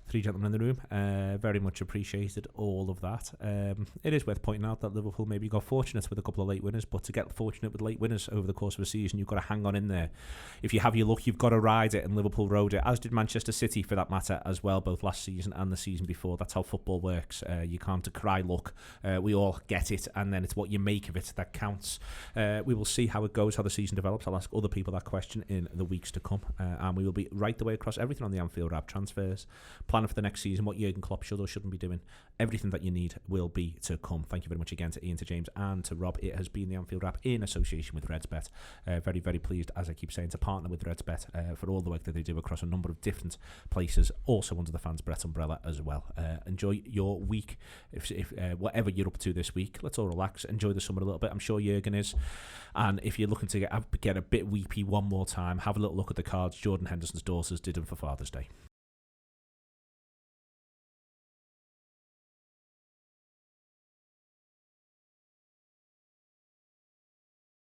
3 gentlemen in the room. Very much appreciated all of that. It is worth pointing out that Liverpool maybe got fortunate with a couple of late winners, but to get fortunate with late winners over the course of a season, you've got to hang on in there. If you have your luck, you've got to ride it, and Liverpool rode it, as did Manchester City for that matter as well, both last season and the season before. That's how football works. You can't decry luck. We all get it, and then it's what you make of it that counts. We will see how it goes, how the season develops. I'll ask other people that question in the weeks to come, and we will be right the way across everything on the Anfield app: transfers, planning for the next season, what Jurgen Klopp should or shouldn't be doing. Everything that you need will be to come. Thank you very much again to Ian, to James, and to Rob. It has been the Anfield Wrap in association with RedsBet. Very, very pleased, as I keep saying, to partner with RedsBet for all the work that they do across a number of different places, also under the Fans Brett umbrella as well. Enjoy your week. If whatever you're up to this week, let's all relax, enjoy the summer a little bit. I'm sure Jurgen is. And if you're looking to get a bit weepy one more time, have a little look at the cards Jordan Henderson's daughters did him for Father's Day.